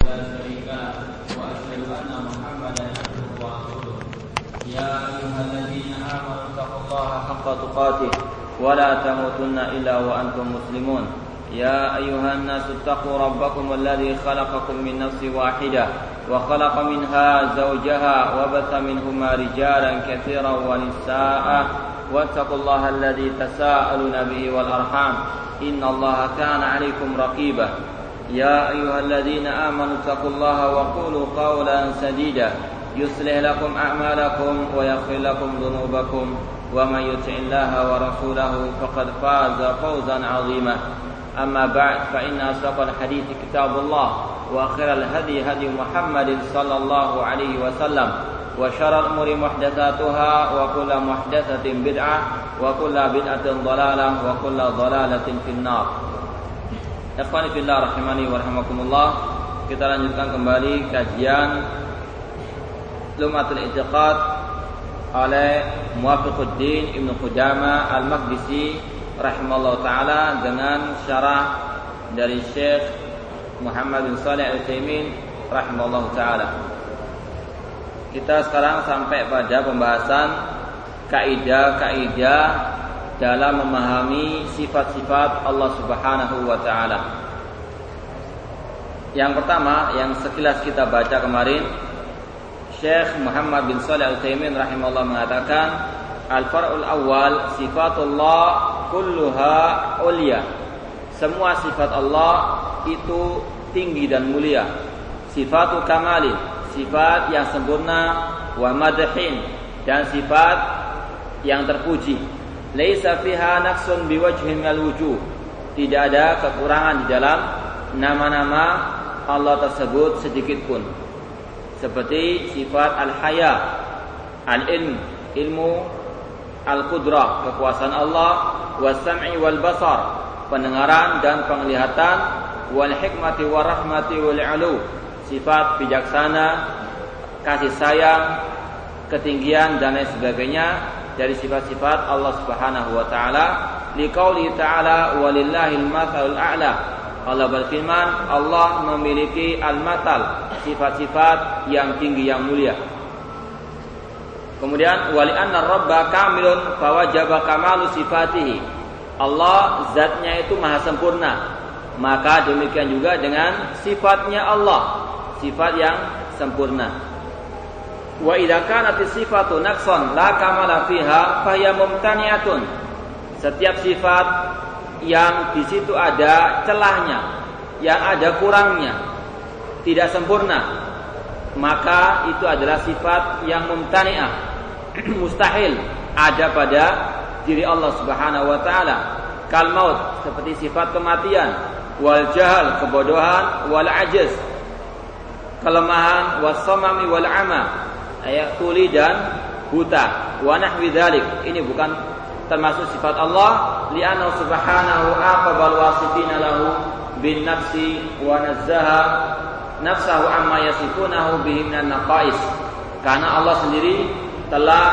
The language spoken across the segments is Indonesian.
لا شريك له وأشهد أن محمدا عبده ورسوله يا أيها الذين آمنوا اتقوا الله حق تقاته ولا تموتن إلا وأنتم مسلمون يا أيها الناس اتقوا ربكم الذي خلقكم من نفس واحدة وخلق منها زوجها وبث منهما رجالا كثيرا ونساء واتقوا الله الذي تساءلون به والأرحام إن الله كان عليكم رقيبا يا أيها الذين آمنوا اتقوا الله وقولوا قولا سديدا يصلح لكم أعمالكم ويغفر لكم ذنوبكم ومن يطع الله ورسوله فقد فاز فوزا عظيما أما بعد فإن أصدق الحديث كتاب الله وخير الهدي هدي محمد صلى الله عليه وسلم وشر الأمور محدثاتها وكل محدثة بدعة وكل بدعة ضلالة وكل ضلالة في النار. Ikhwani fillah rahimani wa rahimakumullah. Kita lanjutkan kembali kajian Lum'atul I'tiqad oleh Muwaffiquddin Ibnu Qudamah Al-Maqdisi rahimallahu taala dengan syarah dari Syekh Muhammad bin Shalih Al-Utsaimin rahimallahu taala. Kita sekarang sampai pada pembahasan kaidah-kaidah dalam memahami sifat-sifat Allah Subhanahu wa taala. Yang pertama yang sekilas kita baca kemarin, Syekh Muhammad bin Shalih Al-Utsaimin rahimahullah mengatakan al-far'ul awal sifatullah kulluha ulia. Semua sifat Allah itu tinggi dan mulia. Sifatu kamalin, sifat yang sempurna, wa madhin, dan sifat yang terpuji. Laisa fiha naqsun biwajhin minal wujuh. Tidak ada kekurangan di dalam nama-nama Allah tersebut sedikit pun. Seperti sifat al-haya, al-ilm, ilmu, al-qudrah, kekuasaan Allah, was-sam'i wal basar, pendengaran dan penglihatan, wal hikmati war rahmati wal 'ulu, sifat bijaksana, kasih sayang, ketinggian dan lain sebagainya dari sifat-sifat Allah Subhanahu wa taala. Liqauli ta'ala walillahil matsalul a'la. Allah berfirman, Allah memiliki al-matal, sifat-sifat yang tinggi yang mulia. Kemudian wali anna rabba kamilun fawajaba kamalu sifatihi. Allah zatnya itu maha sempurna, maka demikian juga dengan sifatnya Allah, sifat yang sempurna. Wa idza kanat sifatu naqsan la kamala fiha fa hiya mumtani'atun. Setiap sifat yang di situ ada celahnya, yang ada kurangnya, tidak sempurna, maka itu adalah sifat yang mumtani'ah, mustahil ada pada diri Allah Subhanahu wa taala. Kal maut, seperti sifat kematian, wal jahal, kebodohan, wal ajaz, kelemahan, was samami wal ama, ayat tuli dan buta, wa nahwi dzalik. Ini bukan termasuk sifat Allah, li'anna subhanahu aqabal wasifina lahu bin nafsi wa nazzaha nafsahu amma yasifunahu bihi minan naqais. Karena Allah sendiri telah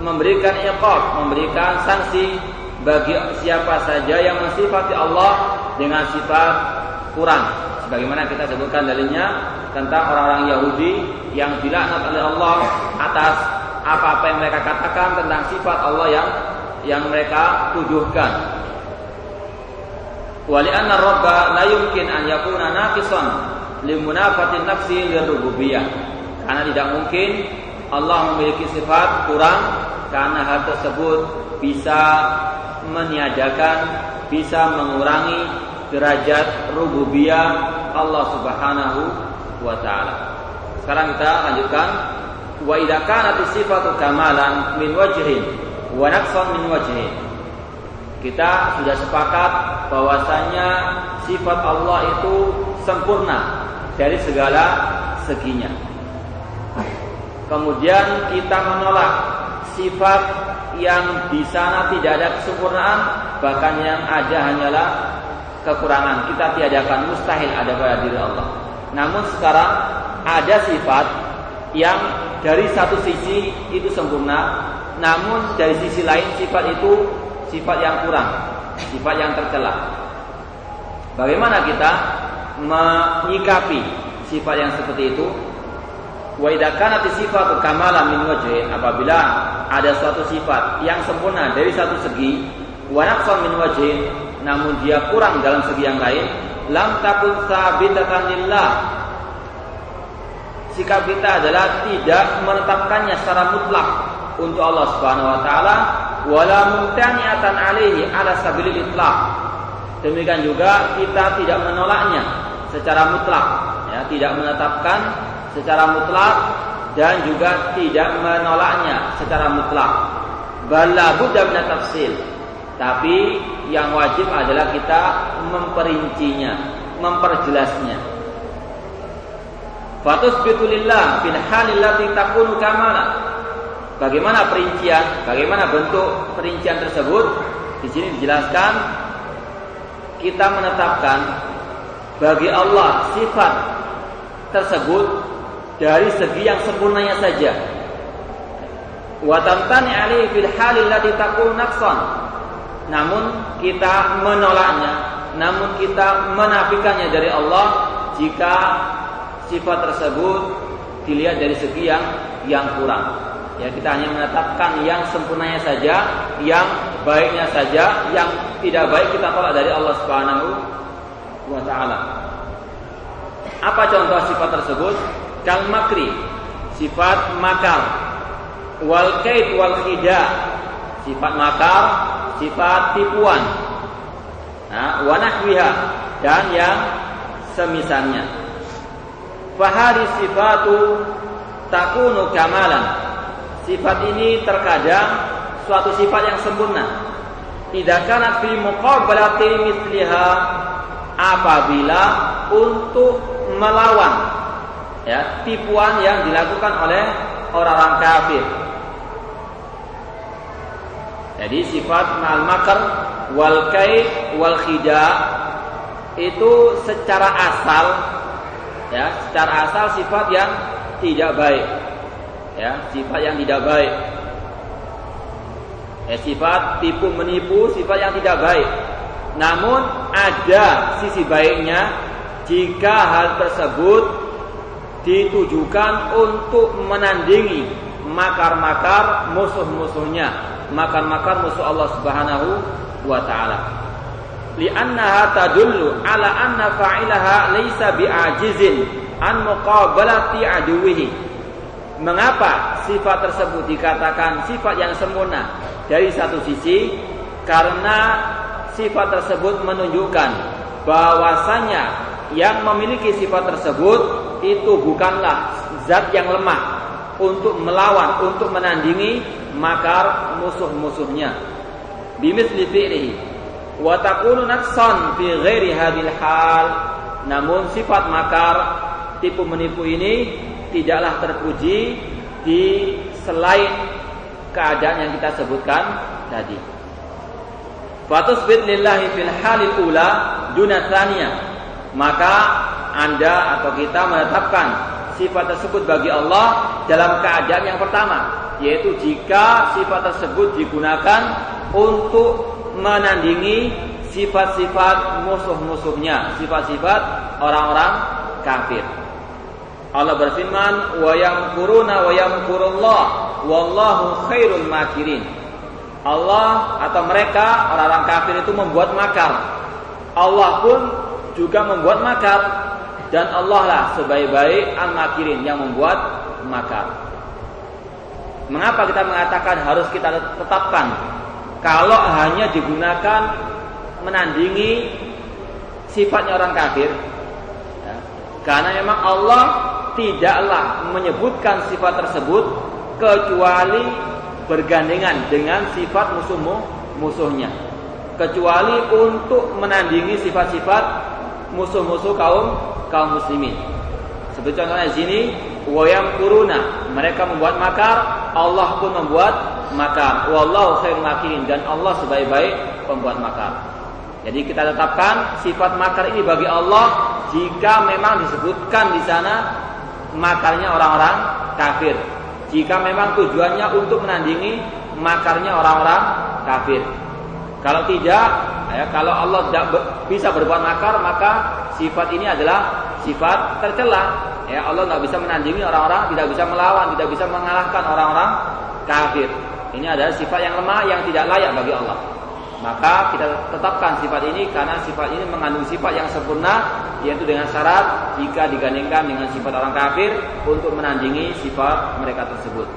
memberikan iqab, memberikan sanksi bagi siapa saja yang mensifati Allah dengan sifat kurang. Sebagaimana kita sebutkan dalilnya tentang orang-orang Yahudi yang dilaknat oleh Allah atas apa-apa yang mereka katakan tentang sifat Allah yang mereka tuduhkan. Wa li anna rabba la yumkin an yakuna naqisan li munafatin nafsi lirububiyah. Karena tidak mungkin Allah memiliki sifat kurang, karena hal tersebut bisa meniadakan, bisa mengurangi derajat rububiyah Allah Subhanahu wa taala. Sekarang kita lanjutkan. Wa idza kanat sifatu kamalan min wajhin wa naqsan min wajhin. Kita sudah sepakat bahwasanya sifat Allah itu sempurna dari segala seginya. Kemudian kita menolak sifat yang di sana tidak ada kesempurnaan, bahkan yang ada hanyalah kekurangan. Kita tiadakan, mustahil ada pada diri Allah. Namun sekarang ada sifat yang dari satu sisi itu sempurna, namun dari sisi lain sifat itu sifat yang kurang, sifat yang tercela. Bagaimana kita menyikapi sifat yang seperti itu. Wa idza kanat sifatu kamalan min wajhin, apabila ada suatu sifat yang sempurna dari satu segi, wa naqsan min wajhin, namun dia kurang dalam segi yang lain, lam takun sabitatan lillah. Sikap kita adalah tidak menetapkannya secara mutlak untuk Allah Subhanahu wa taala, wala mumtani'atan alaihi ala sabilil itlaq. Demikian juga kita tidak menolaknya secara mutlak, ya, tidak menetapkan secara mutlak dan juga tidak menolaknya secara mutlak. Bala budda min tafsil. Tapi yang wajib adalah kita memperincinya, memperjelasnya. Fatusbitu lillah fil halil lati takunu kamala. Bagaimana perincian? Bagaimana bentuk perincian tersebut? Di sini dijelaskan kita menetapkan bagi Allah sifat tersebut dari segi yang sempurnanya saja. Wa tamtani alaihi fil halil lati takunu naqsan. Namun kita menolaknya, namun kita menafikannya dari Allah jika sifat tersebut dilihat dari segi yang kurang. Ya, kita hanya menetapkan yang sempurnanya saja, yang baiknya saja, yang tidak baik kita tolak dari Allah Subhanahu wa taala. Apa contoh sifat tersebut? Kal makri, sifat makar. Wal kaid wal khida, sifat makar, sifat tipuan. Nah, wa nahwiha, dan yang semisalnya. Fahari sifatu takunu kamalan. Sifat ini terkadang suatu sifat yang sempurna. Idza kanat fi muqabalati mithliha, apabila untuk melawan, ya, tipuan yang dilakukan oleh orang-orang kafir. Jadi sifat al-makr wal kaid wal khida itu secara asal, ya, secara asal sifat yang tidak baik. Ya, sifat yang tidak baik. Ya, sifat tipu menipu, sifat yang tidak baik. Namun ada sisi baiknya jika hal tersebut ditujukan untuk menandingi makar-makar musuh-musuhnya, makar-makar musuh Allah Subhanahu wa taala. Li'annaha tadullu ala anna fa'ilaha laysa bi'ajizin an muqabalati aduwihi. Mengapa sifat tersebut dikatakan sifat yang sempurna dari satu sisi? Karena sifat tersebut menunjukkan bahwasanya yang memiliki sifat tersebut itu bukanlah zat yang lemah untuk melawan, untuk menandingi makar musuh-musuhnya. Bimithli fi'lihi wa takunu naqsan fi ghairi hadhil hal. Namun sifat makar, tipu menipu ini tidaklah terpuji di selain keadaan yang kita sebutkan tadi. Fatusbit lillahi fil halil ula duna tsaniyah. Maka Anda atau kita menetapkan sifat tersebut bagi Allah dalam keadaan yang pertama, yaitu jika sifat tersebut digunakan untuk menandingi sifat-sifat musuh-musuhnya, sifat-sifat orang-orang kafir. Allah berfirman, wa yamkuruna wa yamkurullah wallahu khairul makirin. Allah atau mereka orang-orang kafir itu membuat makar. Allah pun juga membuat makar, dan Allah lah sebaik-baik al-makirin yang membuat makar. Mengapa kita mengatakan harus kita tetapkan kalau hanya digunakan menandingi sifatnya orang kafir? Ya, karena memang Allah tidaklah menyebutkan sifat tersebut kecuali bergandengan dengan sifat musuhnya, kecuali untuk menandingi sifat-sifat musuh-musuh kaum muslimin. Seperti contohnya di sini, wa yamkuruna, mereka membuat makar, Allah pun membuat makar. Wallahu khairul makirin, dan Allah sebaik-baik pembuat makar. Jadi kita tetapkan sifat makar ini bagi Allah jika memang disebutkan di sana makarnya orang-orang kafir. Jika memang tujuannya untuk menandingi makarnya orang-orang kafir. Kalau tidak, Ya, kalau Allah tidak bisa berbuat makar, maka sifat ini adalah sifat tercela. Ya, Allah tidak bisa menandingi orang-orang, tidak bisa melawan, tidak bisa mengalahkan orang-orang kafir. Ini adalah sifat yang lemah, yang tidak layak bagi Allah. Maka kita tetapkan sifat ini karena sifat ini mengandung sifat yang sempurna, yaitu dengan syarat jika digandingkan dengan sifat orang kafir untuk menandingi sifat mereka tersebut.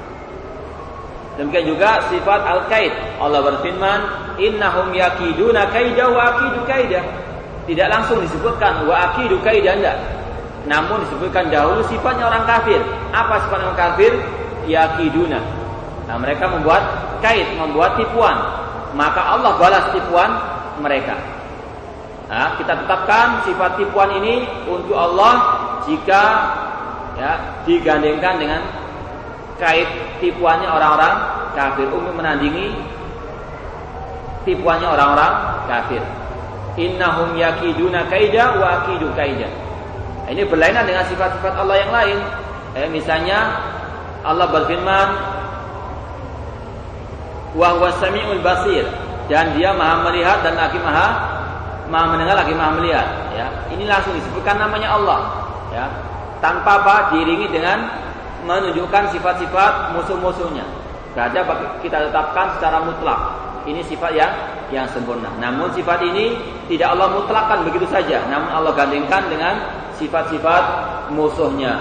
Demikian juga sifat al-kaid. Allah berfirman, innahum yakiduna kaida wa akidu kaida. Tidak langsung disebutkan wa akidu kaida, enggak. Namun disebutkan dahulu sifatnya orang kafir. Apa sifat orang kafir? Yakiduna. Nah, mereka membuat kaid, membuat tipuan. Maka Allah balas tipuan mereka. Nah, kita tetapkan sifat tipuan ini untuk Allah jika digandengkan dengan kait tipuannya orang-orang kafir untuk menandingi tipuannya orang-orang kafir. Innahum yakiduna kaida wa akidu kaida. Ini berlainan dengan sifat-sifat Allah yang lain. Misalnya Allah berfirman, wa huwas samiul basir, dan dia maha melihat dan lagi maha mendengar, lagi maha melihat. Ya, ini langsung disebutkan namanya Allah. Ya, tanpa diiringi dengan menunjukkan sifat-sifat musuh-musuhnya. Gak kita tetapkan secara mutlak. Ini sifat yang sempurna. Namun sifat ini tidak Allah mutlakkan begitu saja. Namun Allah gandengkan dengan sifat-sifat musuhnya.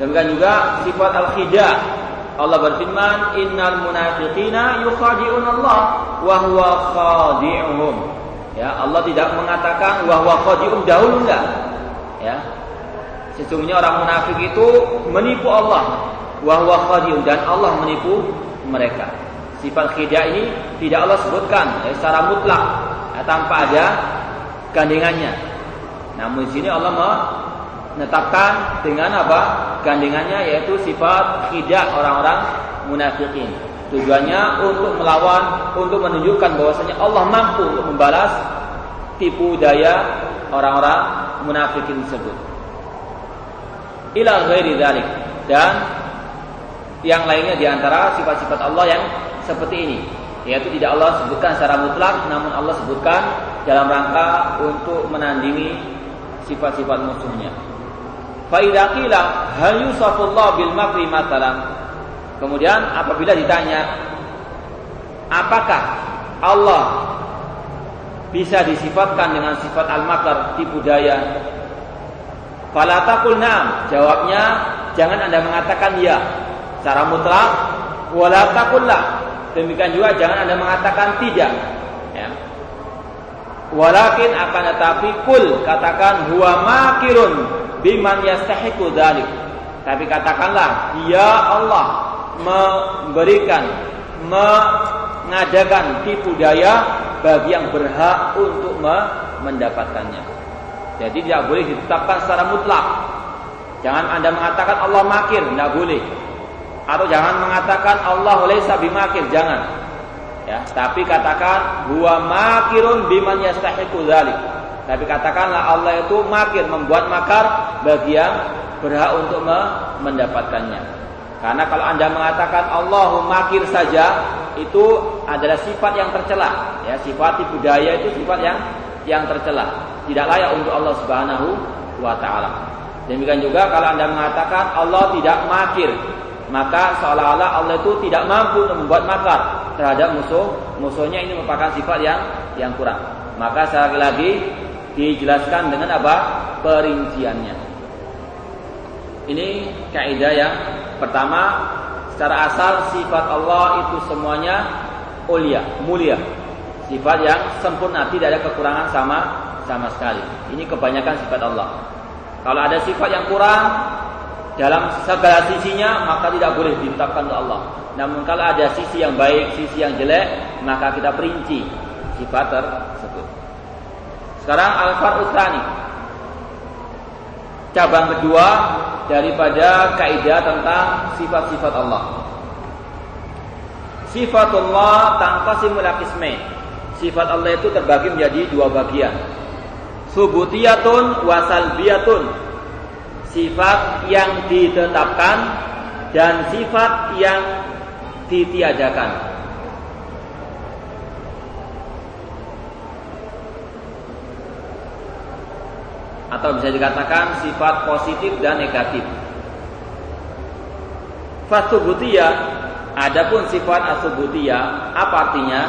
Demikian juga sifat al-khida'. Allah berfirman, innal munafiqina yukhadi'un Allah wa huwa khadi'uhum. Ya, Allah tidak mengatakan wa huwa khadi'un dahulu, enggak. Ya. Sesungguhnya orang munafik itu menipu Allah, wa huwa khadi'un, dan Allah menipu mereka. Sifat khida' ini tidak Allah sebutkan secara mutlak, tanpa ada gandengannya. Namun di sini Allah menetapkan dengan apa? Gandengannya, yaitu sifat khida' orang-orang munafikin. Tujuannya untuk melawan, untuk menunjukkan bahwasanya Allah mampu untuk membalas tipu daya orang-orang munafikin tersebut. Ila ghairi dzalik, dan yang lainnya di antara sifat-sifat Allah yang seperti ini, yaitu tidak Allah sebutkan secara mutlak, namun Allah sebutkan dalam rangka untuk menandingi sifat-sifat musuhnya. Fa idza qila hal yusafullah bil makri matalan. Kemudian apabila ditanya, apakah Allah bisa disifatkan dengan sifat al-makr, tipu daya? Fala taqul na'am. Jawabnya, jangan Anda mengatakan ya secara mutlak, wala taqul la. Demikian juga jangan Anda mengatakan tidak, ya. Walakin akan tetapi kul, katakan huwa makirun biman yastahiqu dzalik. Tapi katakanlah, dia Allah memberikan, mengadakan tipu daya bagi yang berhak untuk mendapatkannya. Jadi tidak boleh ditetapkan secara mutlak. Jangan Anda mengatakan Allah makir, tidak boleh. Atau jangan mengatakan Allah laisa bimakir, jangan. Ya, tapi katakan huwa makirun biman yastahiqu dzalik. Tapi katakanlah Allah itu makir, membuat makar bagi yang berhak untuk mendapatkannya. Karena kalau Anda mengatakan Allahu makir saja, itu adalah sifat yang tercela. Ya, sifat tipu daya itu sifat yang tercela, tidak layak untuk Allah Subhanahu wa taala. Demikian juga kalau Anda mengatakan Allah tidak makir, maka seolah-olah Allah itu tidak mampu untuk membuat makar terhadap musuhnya. Ini merupakan sifat yang kurang. Maka sekali lagi dijelaskan dengan apa? Perinciannya. Ini kaidah yang pertama. Secara asal sifat Allah itu semuanya mulia. Sifat yang sempurna, tidak ada kekurangan sama sekali. Ini kebanyakan sifat Allah. Kalau ada sifat yang kurang dalam segala sisinya, maka tidak boleh ditetapkan oleh Allah. Namun kalau ada sisi yang baik, sisi yang jelek, maka kita perinci sifat tersebut. Sekarang al-far'u tsani, cabang kedua daripada kaidah tentang sifat-sifat Allah. Sifatullah tanqasimu ila qismain. Sifat Allah itu terbagi menjadi dua bagian. Subutiyatun wa salbiyatun. Sifat yang ditetapkan dan sifat yang ditiadakan. atau bisa dikatakan sifat positif dan negatif. Fatsubutiyah, adapun sifat asubutiyah apa artinya?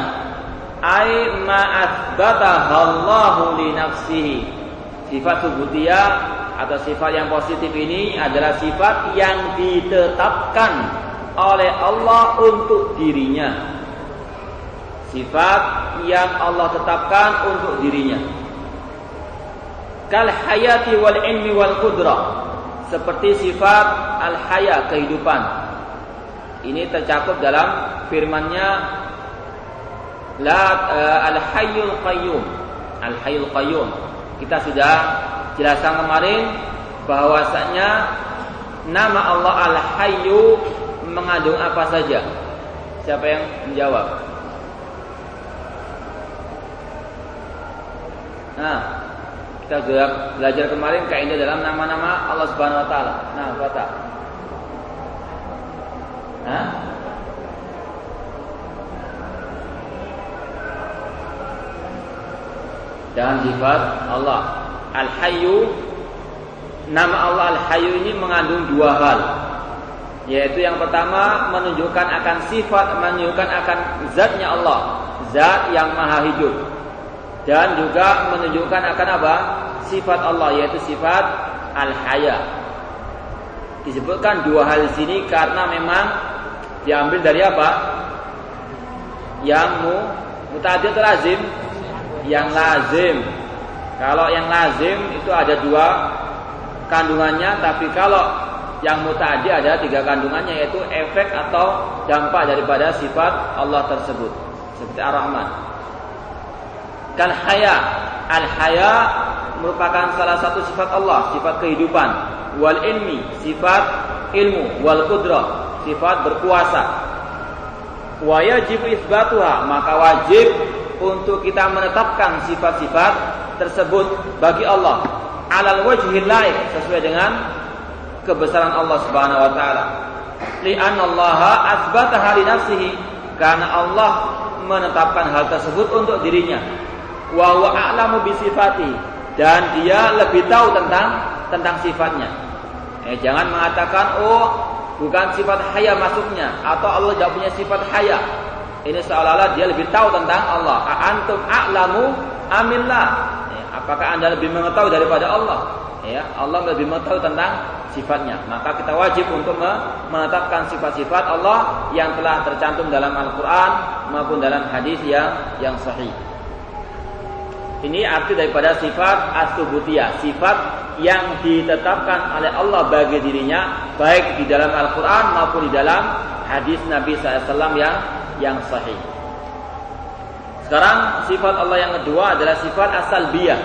Ai ma atsbataha Allahu li nafsihi. Sifat subutiyah atau sifat yang positif ini adalah sifat yang ditetapkan oleh Allah untuk dirinya. Sifat yang Allah tetapkan untuk dirinya. Kal hayati wal ilmi wal qudrah. Seperti sifat al-haya, kehidupan. Ini tercakup dalam firman-Nya al-hayyul qayyum. Al-hayyul qayyum. Kita sudah jelaskan kemarin bahwasanya nama Allah Al-Hayyu mengandung apa saja. Siapa yang menjawab? Nah, kita sudah belajar kemarin kaidah dalam nama-nama Allah Subhanahu wa taala. Nah, kata. Hah? Dan sifat Allah Al-Hayyu, nama Allah Al-Hayyu ini mengandung dua hal, yaitu yang pertama menunjukkan akan sifat, menunjukkan akan zatnya Allah, zat yang maha hidup, dan juga menunjukkan akan apa? Sifat Allah, yaitu sifat Al-Haya. Disebutkan dua hal di sini karena memang diambil dari apa? Yang muta'addi atau lazim? Yang lazim. Kalau yang lazim itu ada dua kandungannya, tapi kalau yang muta'addi ada tiga kandungannya, yaitu efek atau dampak daripada sifat Allah tersebut. Seperti Ar-Rahman. Kal haya. Al-haya merupakan salah satu sifat Allah, sifat kehidupan. Wal ilmi, sifat ilmu. Wal qudrah, sifat berkuasa. Wa yajibu itsbatuha, maka wajib untuk kita menetapkan sifat-sifat tersebut bagi Allah alal wajhil laik, sesuai dengan kebesaran Allah Subhanahu wa taala. Li'anna Allah asbataha li nafsihi, karena Allah menetapkan hal tersebut untuk dirinya. Wa huwa a'lamu bi sifati, dan dia lebih tahu tentang sifatnya. Jangan mengatakan bukan sifat haya masuknya, atau Allah tidak punya sifat haya. Ini seolah-olah dia lebih tahu tentang Allah. Antum a'lamu amillah. Apakah Anda lebih mengetahui daripada Allah? Allah lebih mengetahui tentang sifatnya. Maka kita wajib untuk menetapkan sifat-sifat Allah yang telah tercantum dalam Al-Quran maupun dalam hadis yang sahih. Ini arti daripada sifat as-subutiyah, sifat yang ditetapkan oleh Allah bagi dirinya, baik di dalam Al-Quran maupun di dalam hadis Nabi SAW yang sahih. Sekarang sifat Allah yang kedua adalah sifat as-salbiyah.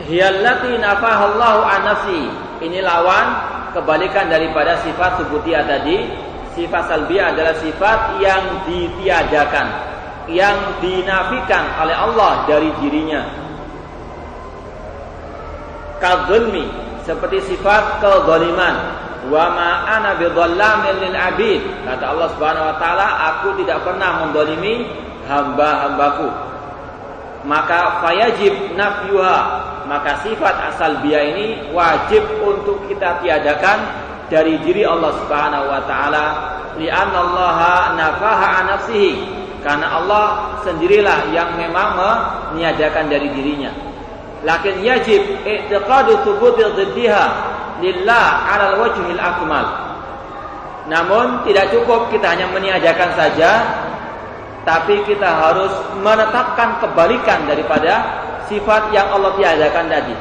Hiyallati nafahallahu an nafsi. Ini lawan kebalikan daripada sifat subutiyah tadi. Sifat salbiyah adalah sifat yang ditiadakan, yang dinafikan oleh Allah dari dirinya. Kadzulmi, seperti sifat kezaliman. Wa ma ana bidzallamin lil abid. Kata Allah Subhanahu wa taala, aku tidak pernah menzalimi hamba-hambaku. Maka fayajib nafyuha, maka sifat as-salbiyah ini wajib untuk kita tiadakan dari diri Allah Subhanahu wa taala. Li'anna Allah nafaha an nafsihi, karena Allah sendirilah yang memang meniadakan dari dirinya. Lakin yajib i'tiqadu thubuti dhiddiha lillah 'alal wajhil akmal. Namun tidak cukup kita hanya meniadakan saja, tapi kita harus menetapkan kebalikan daripada sifat yang Allah tiadakan tadi.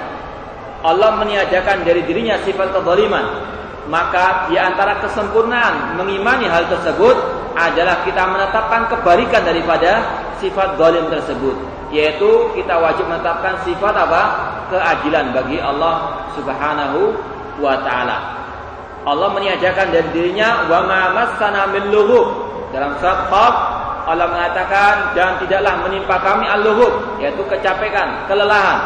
Allah meniadakan dari dirinya sifat kezaliman, maka di antara kesempurnaan mengimani hal tersebut adalah kita menetapkan kebalikan daripada sifat zalim tersebut, yaitu kita wajib menetapkan sifat apa? Keadilan bagi Allah Subhanahu wa taala. Allah meniadakan dari dirinya wa ma massana min lughub. Dalam surat Qaf Allah mengatakan, dan tidaklah menimpa kami al-lughub, yaitu kecapekan, kelelahan.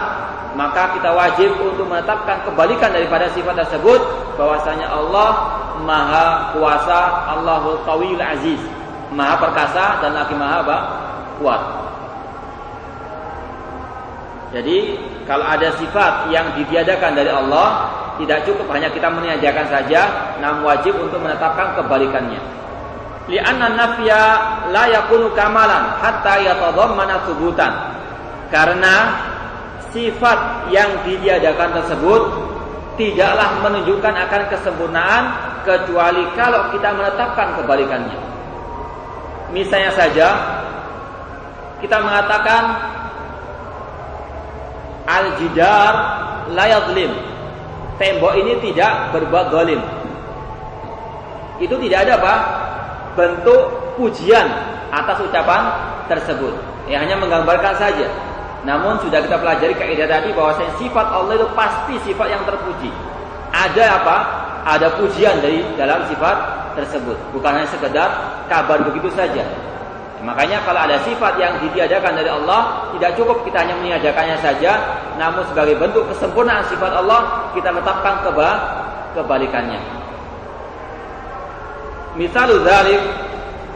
Maka kita wajib untuk menetapkan kebalikan daripada sifat tersebut, bahwasanya Allah Maha Kuasa, Allahul Qawiyul Aziz, Maha Perkasa dan lagi Maha kuat. Jadi Kalau ada sifat yang ditiadakan dari Allah, tidak cukup hanya kita meniadakan saja, namun wajib untuk menetapkan kebalikannya. Li'anna nafya la yakunu kamalan hatta yatadammana thubutan. Karena sifat yang ditiadakan tersebut tidaklah menunjukkan akan kesempurnaan kecuali kalau kita menetapkan kebalikannya. Misalnya saja kita mengatakan al-jidar la yadhlim, tembok ini tidak berbuat zalim. Itu tidak ada apa? Bentuk pujian atas ucapan tersebut. Ya, hanya menggambarkan saja. Namun sudah kita pelajari kaidah tadi bahwa sifat Allah itu pasti sifat yang terpuji. Ada apa? Ada pujian dari dalam sifat tersebut. Bukan hanya sekedar kabar begitu saja. Makanya kalau ada sifat yang ditiadakan dari Allah, tidak cukup kita hanya meniadakannya saja, namun sebagai bentuk kesempurnaan sifat Allah, kita tetapkan kebalikannya. Misalul dzalik,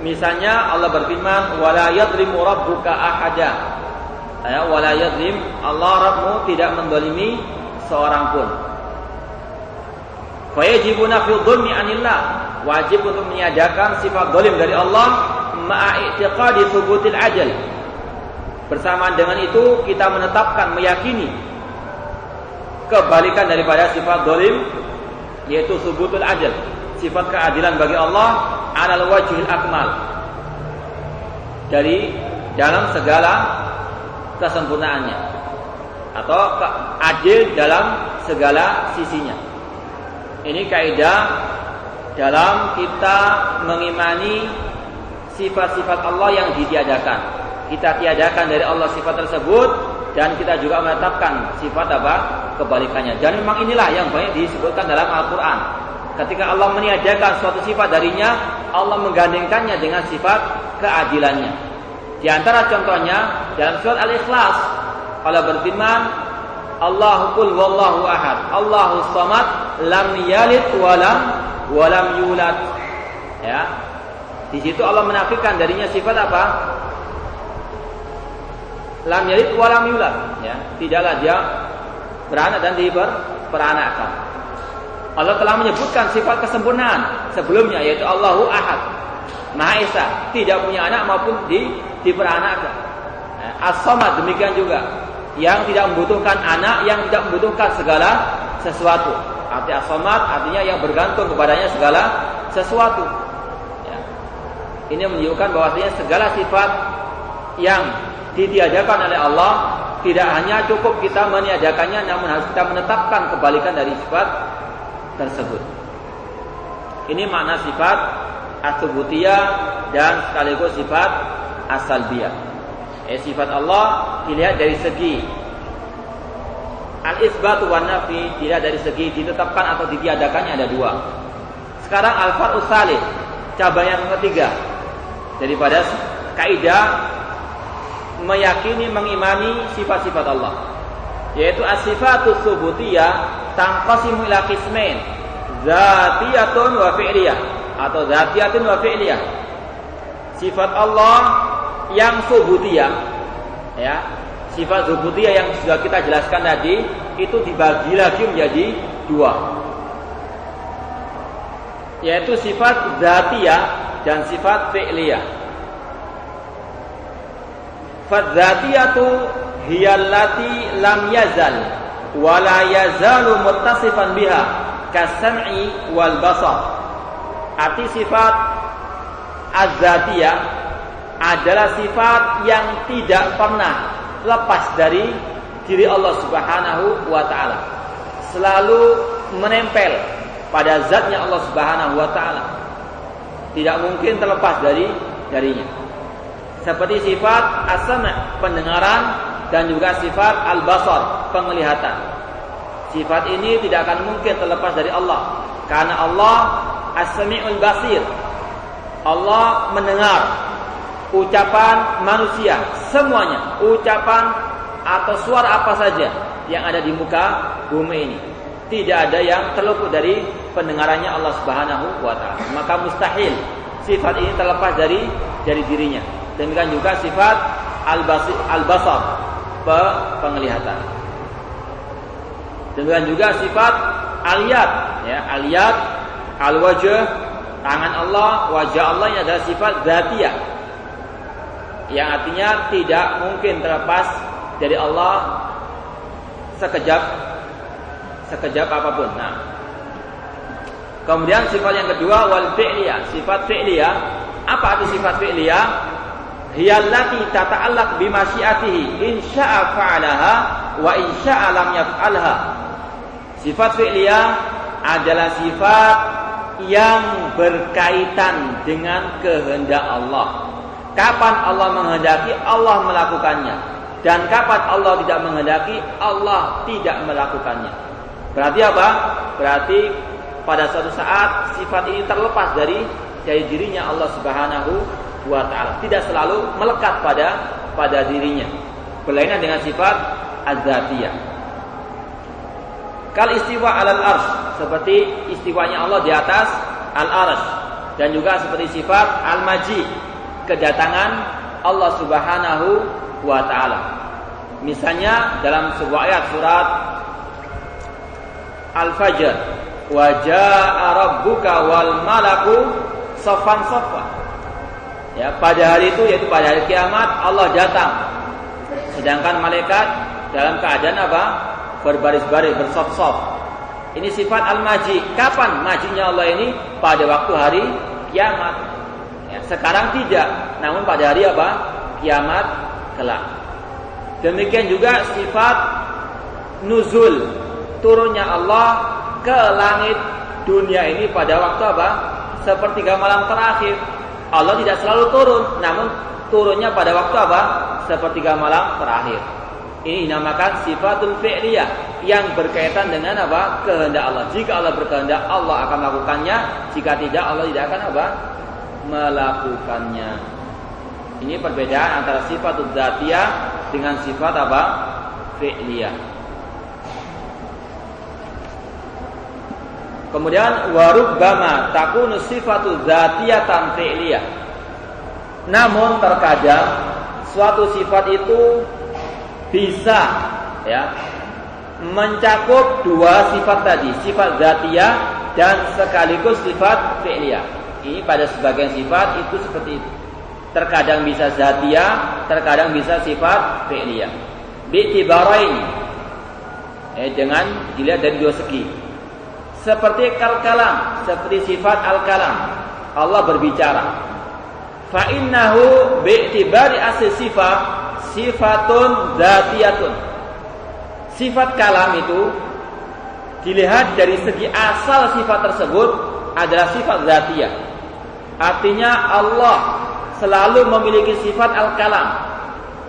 misalnya Allah berfirman, "Wala yadhlimu rabbuka ahada." Ya, wala yadhlim, Allah Rabbmu tidak menzalimi seorang pun. Fa yajibu nafyu dzulmi anillah, wajib untuk meniadakan sifat zalim dari Allah ma'a i'tiqadi thubutil ajal. Bersamaan dengan itu kita menetapkan, meyakini kebalikan daripada sifat zalim, yaitu thubutul ajal, sifat keadilan bagi Allah alal wajhil akmal, dari dalam segala kesempurnaannya, atau adil dalam segala sisinya. Ini kaidah dalam kita mengimani sifat-sifat Allah yang ditiadakan. Kita tiadakan dari Allah sifat tersebut, dan kita juga menetapkan sifat apa? Kebalikannya. Dan memang inilah yang banyak disebutkan dalam Al-Quran. Ketika Allah meniadakan suatu sifat darinya, Allah menggandengkannya dengan sifat keadilannya. Di antara contohnya dalam surat Al-Ikhlas, Allah berfirman, Allahu qul wallahu ahad, Allahus samad, lam yalid wa lam yulad. Ya. Di situ Allah menafikan darinya sifat apa? Lam yalid wa lam yulad, ya. Tidaklah dia beranak dan diperanakan. Allah telah menyebutkan sifat kesempurnaan sebelumnya, yaitu Allahu ahad, Maha Esa, tidak punya anak maupun diperanakkan. As-Samad demikian juga, yang tidak membutuhkan anak, yang tidak membutuhkan segala sesuatu. Arti As-Samad artinya yang bergantung kepadanya segala sesuatu. Ya. Ini menunjukkan bahwasanya segala sifat yang ditiadakan oleh Allah tidak hanya cukup kita meniadakannya, namun harus kita menetapkan kebalikan dari sifat tersebut. Ini makna sifat as-subutiyah dan sekaligus sifat as-salbiyah. Sifat Allah dilihat dari segi al-isbat wan nafi, dilihat dari segi ditetapkan atau ditiadakannya, ada dua. Sekarang al-far'us salih, cabang yang ketiga daripada kaidah meyakini, mengimani sifat-sifat Allah, yaitu as-sifatus subutiyah tanqasimu ila qismain, dzatiyatun wa fi'liyah, atau dzatiyatun wa fi'liyah. Sifat Allah yang subutiyah, ya, sifat subutiyah yang sudah kita jelaskan tadi, itu dibagi lagi menjadi dua, yaitu sifat dzatiyah dan sifat fi'liyah. Fadzatiyatu hiyallati lam yazal wa la yazalu muttasifan biha kas-sam'i wal basar. Arti sifat az-zatiyah adalah sifat yang tidak pernah lepas dari diri Allah Subhanahu wa taala, selalu menempel pada zatnya Allah Subhanahu wa taala, tidak mungkin terlepas darinya. Seperti sifat as-sam', pendengaran, dan juga sifat al-basar, penglihatan. Sifat ini tidak akan mungkin terlepas dari Allah, karena Allah as-sami'ul basir. Allah mendengar ucapan manusia, semuanya, ucapan atau suara apa saja yang ada di muka bumi ini. Tidak ada yang terluput dari pendengarannya Allah Subhanahu wa taala. Maka mustahil sifat ini terlepas dari dirinya. Demikian juga sifat al-basar, penglihatan. Demikian juga sifat al-yad, ya, al-yad, al-wajh, tangan Allah, wajah Allah ini adalah sifat dzatiyah. Yang artinya tidak mungkin terlepas dari Allah sekejap apapun. Nah, kemudian sifat yang kedua wal fi'liyah, sifat fi'liyah. Apa arti sifat fi'liyah? Hiyallati tata'allaq bi masyiatihi in syaa'a fa'alaha wa in syaa'a lam yaf'alha. Sifat fi'liyah adalah sifat yang berkaitan dengan kehendak Allah. Kapan Allah menghendaki, Allah melakukannya. Dan kapan Allah tidak menghendaki, Allah tidak melakukannya. Berarti apa? Berarti pada suatu saat sifat ini terlepas dari dirinya Allah Subhanahu wa ta'ala. Tidak selalu melekat pada dirinya. Berlainan dengan sifat az-zatiyah. Kal istiwa alal arsh, seperti istiwanya Allah di atas al-arsh. Dan juga seperti sifat al-maji, kedatangan Allah Subhanahu wa ta'ala. Misalnya dalam sebuah ayat surat Al-Fajr, wa jaa'a rabbuka wal malaku saffan saffa. Ya, pada hari itu, yaitu pada hari kiamat, Allah datang. Sedangkan malaikat dalam keadaan apa? Berbaris-baris, bersaf-saf. Ini sifat al-maji. Kapan majinya Allah ini? Pada waktu hari kiamat. Ya, sekarang tidak, namun pada hari apa? Kiamat kelak. Demikian juga sifat nuzul, turunnya Allah ke langit dunia ini pada waktu apa? Sepertiga malam terakhir. Allah tidak selalu turun, namun turunnya pada waktu apa? Sepertiga malam terakhir. Ini dinamakan sifatul fi'liyah yang berkaitan dengan apa? Kehendak Allah. Jika Allah berkehendak, Allah akan melakukannya. Jika tidak, Allah tidak akan apa? Melakukannya. Ini perbedaan antara sifatul dzatiyah dengan sifat apa? Fi'liyah. Kemudian warubbama takunu sifatul dzatiyatan fi'liyah. Namun terkadang suatu sifat itu bisa, ya, mencakup dua sifat tadi, sifat dzatiyah dan sekaligus sifat fi'liyah. Ini pada sebagian sifat itu seperti itu. Terkadang bisa dzatiyah, terkadang bisa sifat fi'liyah. Bi'tibarain, dengan dilihat dari dua segi. Seperti kal-kalam, seperti sifat al-kalam, Allah berbicara. Fa innahu bi'tibari asli sifat sifatun dzatiyatun. Sifat kalam itu dilihat dari segi asal sifat tersebut adalah sifat dzatiyah. Artinya Allah selalu memiliki sifat al-kalam.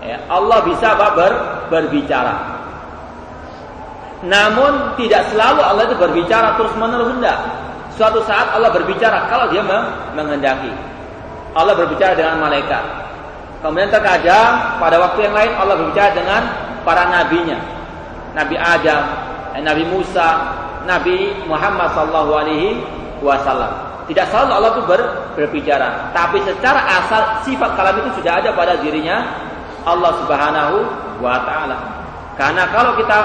Ya, Allah bisa berbicara. Namun tidak selalu Allah itu berbicara terus-menerus, hendak. Suatu saat Allah berbicara kalau dia menghendaki. Allah berbicara dengan malaikat. Kemudian terkadang pada waktu yang lain Allah berbicara dengan para nabinya. Nabi Adam, Nabi Musa, Nabi Muhammad SAW. Tidak selalu Allah itu berbicara, tapi secara asal sifat kalam itu sudah ada pada dirinya Allah Subhanahu wa ta'ala. Karena kalau kita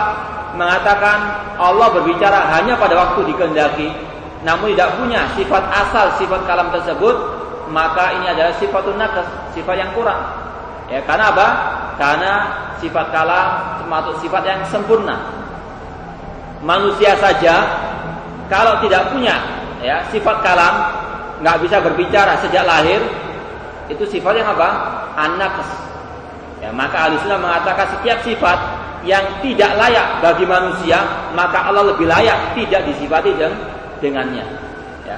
mengatakan Allah berbicara hanya pada waktu dikehendaki, namun tidak punya sifat asal sifat kalam tersebut, maka ini adalah sifatun naqs, sifat yang kurang. Ya, karena apa? Karena sifat kalam termasuk sifat yang sempurna. Manusia saja kalau tidak punya, ya, sifat kalam, nggak bisa berbicara sejak lahir, itu sifat yang apa? An-naqs. Ya, maka Ahlussunnah mengatakan setiap sifat yang tidak layak bagi manusia, maka Allah lebih layak tidak disifati dengannya. Ya.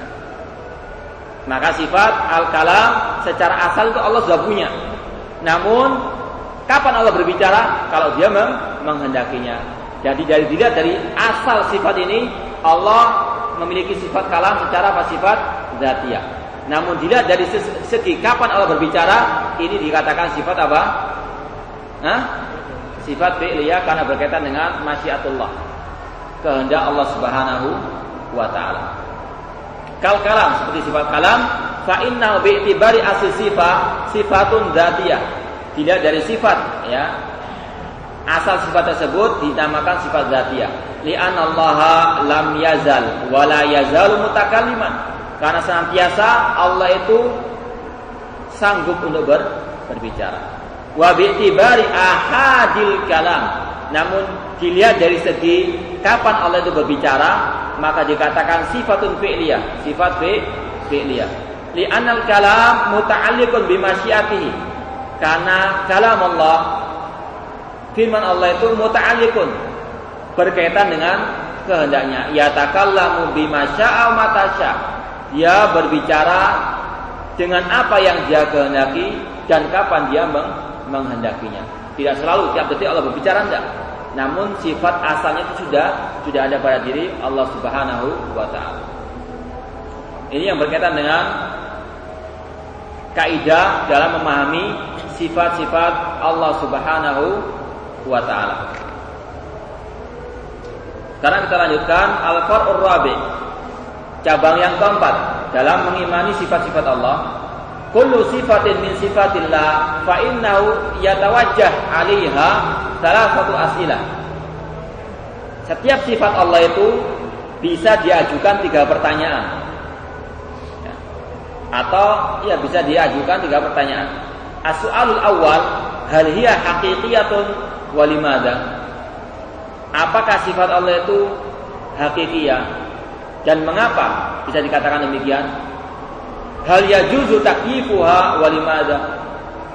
Maka sifat al-kalam secara asal itu Allah sudah punya. Namun kapan Allah berbicara? Kalau dia menghendakinya. Jadi dilihat dari asal sifat ini, Allah memiliki sifat kalam secara sifat dzatiyah. Namun dilihat dari segi kapan Allah berbicara, ini dikatakan sifat apa? Sifat fi'liyah karena berkaitan dengan masyiatullah, kehendak Allah Subhanahu wa ta'ala. Kal-kalam seperti sifat kalam, fa innahu bi'tibari asli sifat sifatun dzatiyah. Dilihat dari sifat, ya, asal sifat tersebut dinamakan sifat dzatiyah. Li'anna Allah lam yazal wa la yazalu mutakalliman. Karena senantiasa Allah itu sanggup untuk berbicara. Wa bi'tibari ahadil kalam. Namun dilihat dari segi kapan Allah itu berbicara, maka dikatakan sifatun fi'liyah, sifat fi'liyah. Li'annal kalam muta'alliqun bimasyiatihi. Karena kalam Allah, firman Allah itu muta'alliqun, berkaitan dengan kehendaknya. Yatakallamu bimasya'a matasya. Dia berbicara dengan apa yang dia kehendaki dan kapan dia menghendakinya. Tidak selalu tiap detik Allah berbicara, enggak. Namun sifat asalnya itu sudah ada pada diri Allah Subhanahu wa taala. Ini yang berkaitan dengan kaidah dalam memahami sifat-sifat Allah Subhanahu wa taala. Sekarang kita lanjutkan al-far'ur rabi', cabang yang keempat dalam mengimani sifat-sifat Allah. Kullu sifatin min sifatillah fa innahu yatawajjah 'alaiha thalathatu as'ilah. Setiap sifat Allah itu bisa diajukan 3 pertanyaan. Ya. Atau ya bisa diajukan 3 pertanyaan. As-su'alul awwal, hal hiya haqiqiyatun wa limadha? Apakah sifat Allah itu hakikiyah dan mengapa bisa dikatakan demikian? Hal yajuzu takyifuha wa limadha?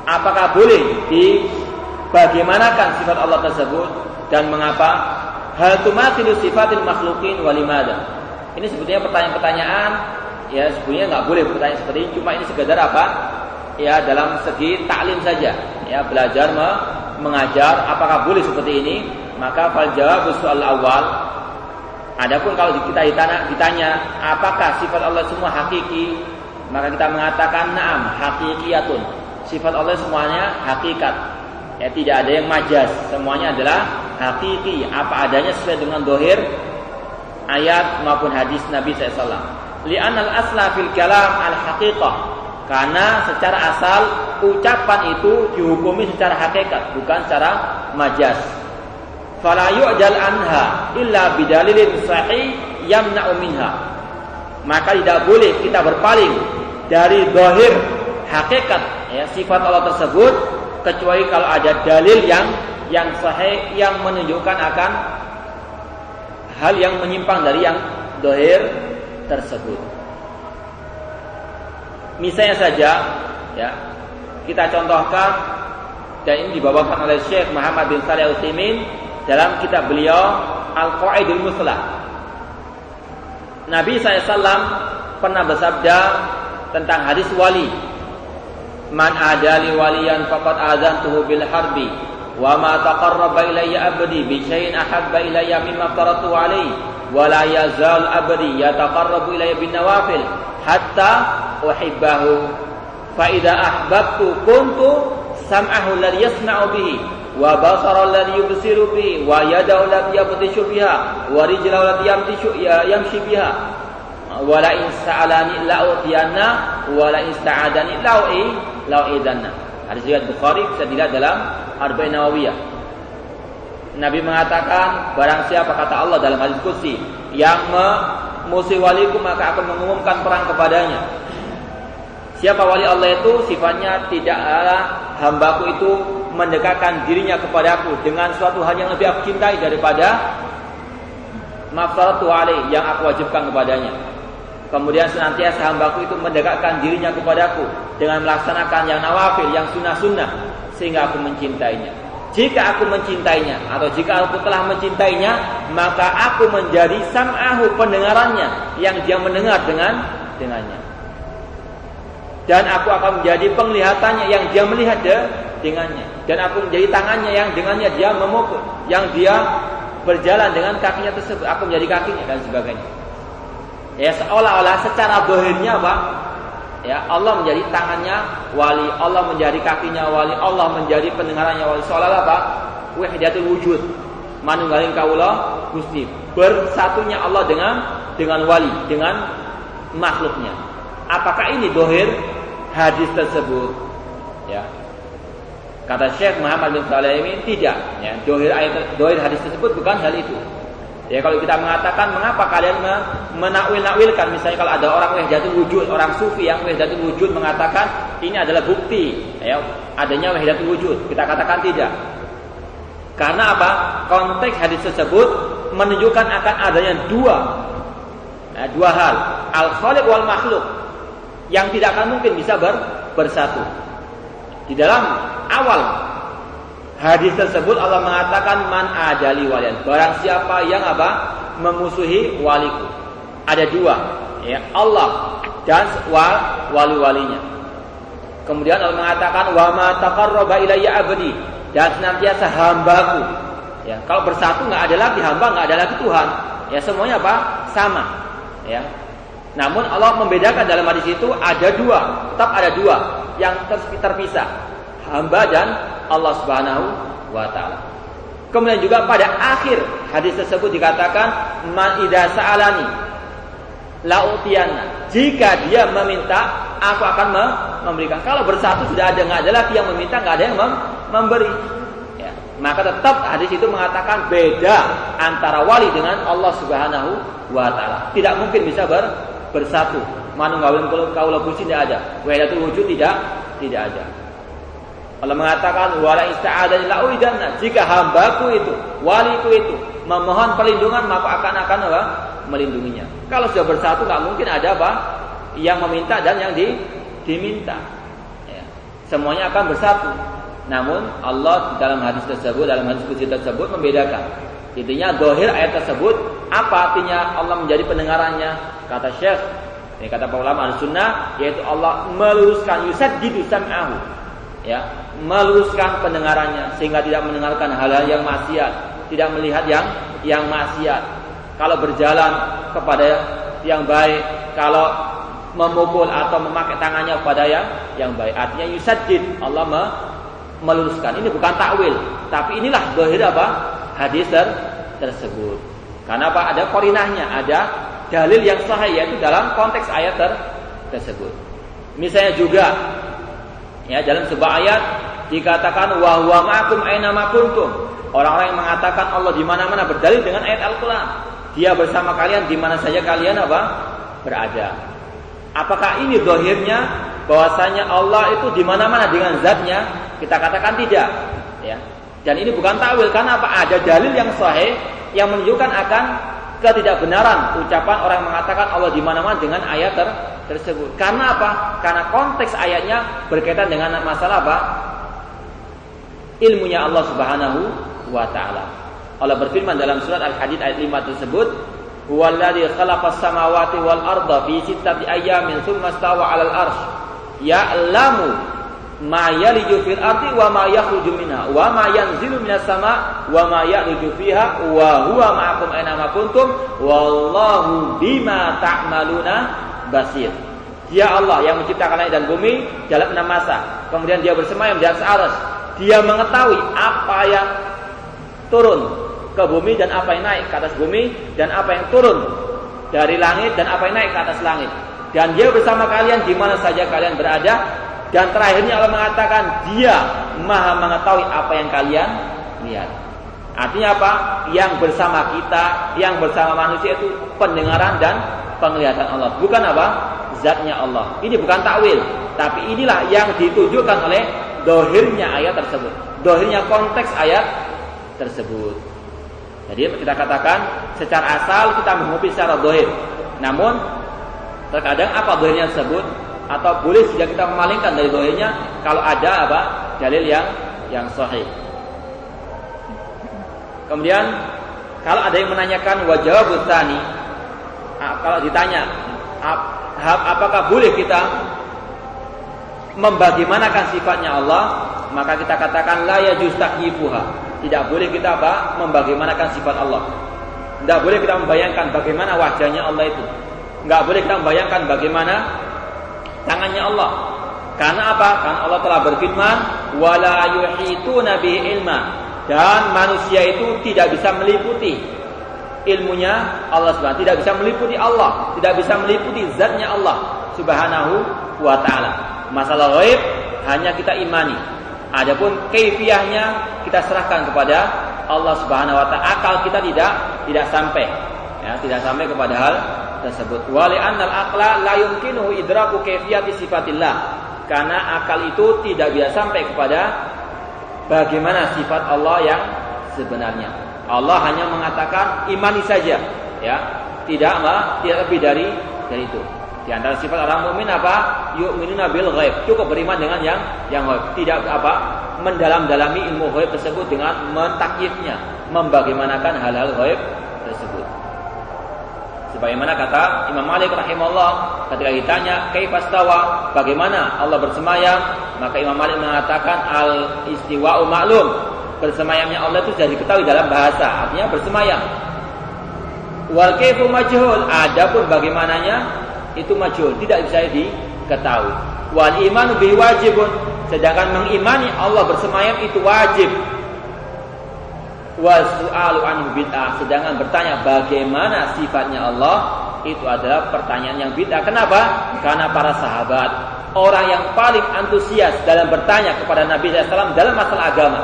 Apakah boleh dibagaimanakan sifat Allah tersebut dan mengapa? Hal tumathilu sifatil makhluqin wa limadha? Ini sebetulnya pertanyaan-pertanyaan ya sebenarnya enggak boleh bertanya seperti ini, cuma ini sekedar apa? Ya dalam segi taklim saja, ya belajar mengajar apakah boleh seperti ini? Maka fal jawab soal awal. Adapun kalau kita ditanya apakah sifat Allah semua hakiki, maka kita mengatakan na'am hakikiyatun. Sifat Allah semuanya hakikat. Ya tidak ada yang majaz, semuanya adalah hakiki, apa adanya sesuai dengan dohir ayat maupun hadis Nabi SAW. Li'anal asla fil kalam al haqiqah. Karena secara asal ucapan itu dihukumi secara hakikat, bukan secara majaz. Fala yu'jal anha illa bidalilin sahih yamna'u minha. Maka tidak boleh kita berpaling dari zahir hakikat ya sifat Allah tersebut kecuali kalau ada dalil yang sahih yang menunjukkan akan hal yang menyimpang dari yang zahir tersebut. Misalnya saja ya kita contohkan, dan ini dibawakan oleh Syekh Muhammad bin Shalih Al-Utsaimin dalam kitab beliau Al-Qawaidul Muslah. Nabi SAW pernah bersabda tentang hadis wali. Man adali waliyan faqad azantuhu bil harbi wa ma taqarraba ilayya abdi bi syai'in ahabba ilayya mimma aftaratuhu alayhi wa la yazal abdi yataqarrabu ilayya bin nawafil hatta uhibbahu fa idza ahbabtu kuntu sam'ahu alladhi yasma'u bihi wa basara alladhi yubsiru bihi wa yadahu allati yabtishu biha wa rijlahu allati yamshi biha wa la in sa'alani la'utiyanna wa la in sta'adani la'u'idanna. Hadis riwayat Bukhari, bisa dilihat dalam Arba'in Nawawiyah. Nabi mengatakan, barang siapa kata Allah dalam hadis qudsi yang memusuhi waliku maka akan mengumumkan perang kepadanya. Siapa wali Allah itu? Sifatnya tidaklah hambaku itu mendekatkan dirinya kepadaku dengan suatu hal yang lebih aku cintai daripada mafsaratu alaih yang aku wajibkan kepadanya. Kemudian senantiasa hambaku itu mendekatkan dirinya kepadaku dengan melaksanakan yang nawafil, yang sunnah-sunnah, sehingga aku mencintainya. Jika aku mencintainya atau jika aku telah mencintainya, maka aku menjadi sam'ahu, pendengarannya yang dia mendengar dengannya. Dan aku akan menjadi penglihatannya yang dia melihat dengannya. Dan aku menjadi tangannya yang dengannya dia memukul, yang dia berjalan dengan kakinya tersebut, aku menjadi kakinya dan sebagainya. Ya seolah-olah secara zahirnya apa? Ya Allah menjadi tangannya wali, Allah menjadi kakinya wali, Allah menjadi pendengarannya wali. Seolah-olah apa? Wahdatul wujud, manunggaling kaula Gusti, bersatunya Allah dengan wali, dengan makhluknya. Apakah ini zahir hadis tersebut? Ya. Kata Syekh Muhammad bin Shalih Al-Utsaimin, tidak. Ya, zahir hadis tersebut bukan hal itu. Ya kalau kita mengatakan mengapa kalian menakwil-nakwilkan, misalnya kalau ada orang wahdatul wujud, orang sufi yang wahdatul wujud mengatakan ini adalah bukti ya adanya wahdatul wujud, kita katakan tidak. Karena apa? Konteks hadis tersebut menunjukkan akan adanya dua hal, al-khaliq wal makhluk, yang tidak akan mungkin bisa bersatu. Di dalam awal hadis tersebut Allah mengatakan man adali waliyan, barang siapa yang memusuhi waliku. Ada dua, ya, Allah dan wali-walinya. Kemudian Allah mengatakan wa ma taqarraba ilayya abdi, dan senantiasa hambaku. Ya, kalau bersatu nggak ada lagi hamba, nggak ada lagi Tuhan. Ya semuanya sama. Ya. Namun Allah membedakan dalam hadis itu ada dua, tetap ada dua yang terpisah, hamba dan Allah Subhanahu wa taala. Kemudian juga pada akhir hadis tersebut dikatakan man idza sa'alani la utiyanna. Jika dia meminta, aku akan memberikan. Kalau bersatu sudah ada, enggak ada lagi yang meminta, enggak ada yang memberi. Ya, maka tetap hadis itu mengatakan beda antara wali dengan Allah Subhanahu wa taala. Tidak mungkin bisa bersatu. Manunggalun kaula Gusti tidak ada. Wahdatul wujud tidak ada. Allah mengatakan wala ista'adani la uidanna, jika hambaku itu, waliku itu memohon perlindungan, maka akan melindunginya. Kalau sudah bersatu enggak mungkin ada yang meminta dan yang diminta. Ya. Semuanya akan bersatu. Namun Allah dalam hadis tersebut, dalam hadis qudsi tersebut membedakan. Intinya zahir ayat tersebut, apa artinya Allah menjadi pendengarannya? Kata Syekh, ini kata para ulama Ahlussunnah, yaitu Allah meluruskan yusaddidu sam'ahu. Ya, meluruskan pendengarannya sehingga tidak mendengarkan hal-hal yang maksiat, tidak melihat yang maksiat. Kalau berjalan kepada yang baik, kalau memukul atau memakai tangannya kepada yang baik. Artinya yusaddid, Allah meluruskan. Ini bukan takwil, tapi inilah zahir hadis tersebut. Karena ada qarinahnya, ada dalil yang sahih yaitu dalam konteks ayat tersebut. Misalnya juga ya, dalam sebuah ayat dikatakan wa huwa ma'akum aina ma kuntum. Orang-orang yang mengatakan Allah di mana-mana berdalil dengan ayat Al-Qur'an. Dia bersama kalian di mana saja kalian berada. Apakah ini zahirnya bahwasanya Allah itu di mana-mana dengan zatnya? Kita katakan tidak, ya. Dan ini bukan takwil, karena ada dalil yang sahih yang menunjukkan akan ketidakbenaran ucapan orang yang mengatakan Allah di mana-mana dengan ayat tersebut. Karena Karena konteks ayatnya berkaitan dengan masalah ilmunya Allah Subhanahu wa taala. Allah berfirman dalam surat Al-Hadid ayat 5 tersebut, "Huwallazi khalaqas samawati wal arda fi sittati ayyamin tsumma stawa 'alal arsy ya'lamu ma yaliju fil ardi wa ma yakhruju minha wa ma yanzilu minas sama' wa ma ya'ruju fiha wa huwa ma'akum aina ma kuntum wallahu bima ta'maluna basir." Dia Allah yang menciptakan langit dan bumi dalam 6 masa. Kemudian dia bersemayam di atas arsy. Dia mengetahui apa yang turun ke bumi dan apa yang naik ke atas bumi, dan apa yang turun dari langit dan apa yang naik ke atas langit. Dan dia bersama kalian di mana saja kalian berada. Dan terakhirnya Allah mengatakan dia maha mengetahui apa yang kalian lihat. Artinya Yang bersama kita, yang bersama manusia itu pendengaran dan penglihatan Allah, bukan zatnya Allah. Ini bukan takwil, tapi inilah yang ditujukan oleh dohirnya ayat tersebut, dohirnya konteks ayat tersebut. Jadi kita katakan secara asal kita menghukumi secara dohir. Namun terkadang dohirnya tersebut, atau boleh juga kita memalingkan dari dohirnya kalau ada dalil yang sahih. Kemudian kalau ada yang menanyakan wajawab tsani, kalau ditanya apakah boleh kita membagaimanakan sifatnya Allah, maka kita katakan la yajuz takyifuha. Tidak boleh kita membagaimanakan sifat Allah. Tidak boleh kita membayangkan bagaimana wajahnya Allah itu. Tidak boleh kita membayangkan bagaimana tangannya Allah. Karena Karena Allah telah berfirman wala yuhituna bihi ilma. Dan manusia itu tidak bisa meliputi ilmunya Allah Subhanahu, tidak bisa meliputi Allah, tidak bisa meliputi zatnya Allah Subhanahu wa taala. Masalah ghaib hanya kita imani. Adapun kaifiyahnya kita serahkan kepada Allah Subhanahu wa taala. Akal kita tidak sampai, ya, tidak sampai kepada hal tersebut. Wa li annal aqla la yumkinuhu idraku kaifiyati sifatillah, karena akal itu tidak bisa sampai kepada bagaimana sifat Allah yang sebenarnya. Allah hanya mengatakan imani saja, ya, tidak lebih dari itu. Di antara sifat orang mukmin apa? Yu'minuna bil ghaib, cukup beriman dengan yang ghaib, tidak mendalam-dalami ilmu ghaib tersebut dengan mentakyifnya, membagaimanakan hal-hal ghaib tersebut. Sebagaimana kata Imam Malik rahimahullah ketika ditanya kaifastawa, bagaimana Allah bersemayam, maka Imam Malik mengatakan al-istiwa'u ma'lum, bersemayamnya Allah itu sudah diketahui dalam bahasa, artinya bersemayam. Wal kaifu majhul, adapun bagaimananya itu majhul, tidak bisa diketahui. Wal imanu bi wajibun, sedangkan mengimani Allah bersemayam itu wajib. Wa su'alu anhu bid'ah, sedangkan bertanya bagaimana sifatnya Allah itu adalah pertanyaan yang bid'ah. Kenapa? Karena para sahabat orang yang paling antusias dalam bertanya kepada Nabi SAW dalam masalah agama.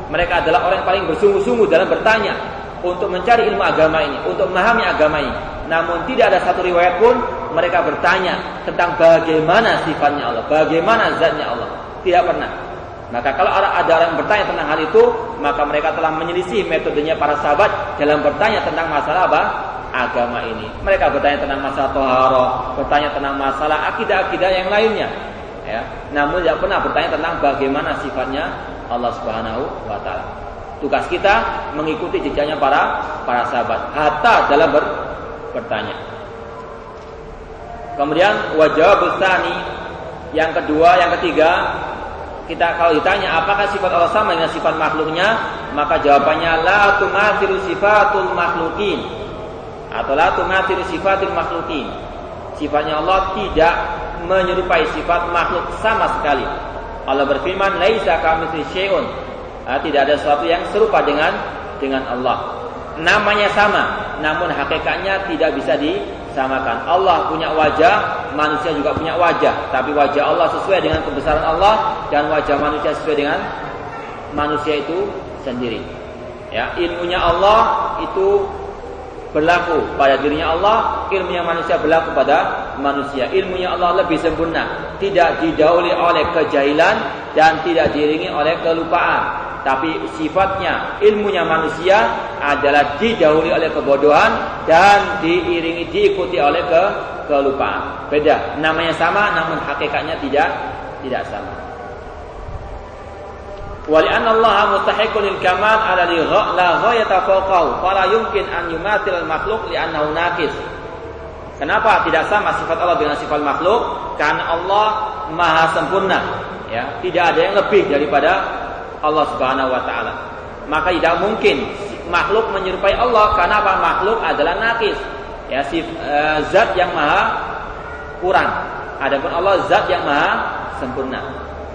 Mereka adalah orang yang paling bersungguh-sungguh dalam bertanya untuk mencari ilmu agama ini, untuk memahami agama ini. Namun tidak ada satu riwayat pun mereka bertanya tentang bagaimana sifatnya Allah, bagaimana zatnya Allah. Tidak pernah. Maka kalau ada orang yang bertanya tentang hal itu, maka mereka telah menyelisih metodenya para sahabat dalam bertanya tentang masalah agama ini. Mereka bertanya tentang masalah thaharah, bertanya tentang masalah akidah-akidah yang lainnya, ya. Namun tidak pernah bertanya tentang bagaimana sifatnya Allah Subhanahu wa taala. Tugas kita mengikuti jejaknya para sahabat hatta dalam bertanya. Kemudian wajawab tsani, yang kedua, yang ketiga, kita kalau ditanya apakah sifat Allah sama dengan sifat makhluknya, maka jawabannya la tumathilu sifatul makhlukin, atau la tumathilu sifatul makhlukin. Sifatnya Allah tidak menyerupai sifat makhluk sama sekali. Allah berfirman laisa kamitslihi syai'un, tidak ada sesuatu yang serupa dengan Allah. Namanya sama, namun hakikatnya tidak bisa disamakan. Allah punya wajah, manusia juga punya wajah, tapi wajah Allah sesuai dengan kebesaran Allah dan wajah manusia sesuai dengan manusia itu sendiri. Ya, ilmunya Allah itu berlaku pada dirinya Allah, ilmunya manusia berlaku pada manusia. Ilmunya Allah lebih sempurna, tidak didahului oleh kejahilan dan tidak diiringi oleh kelupaan. Tapi sifatnya, ilmunya manusia adalah didahului oleh kebodohan dan diikuti oleh kelupaan. Beda, namanya sama namun hakikatnya tidak sama. Wa li'anna Allah mustahiqun lil kamal ala la ghayata fawqahu fala yumkin an yumathil al makhluq li'annahu naqis. Kenapa tidak sama sifat Allah dengan sifat makhluk? Karena Allah maha sempurna, ya, tidak ada yang lebih daripada Allah Subhanahu wa taala. Maka tidak mungkin makhluk menyerupai Allah, karena apa? Makhluk adalah naqis, ya, zat yang maha kurang. Adapun Allah zat yang maha sempurna.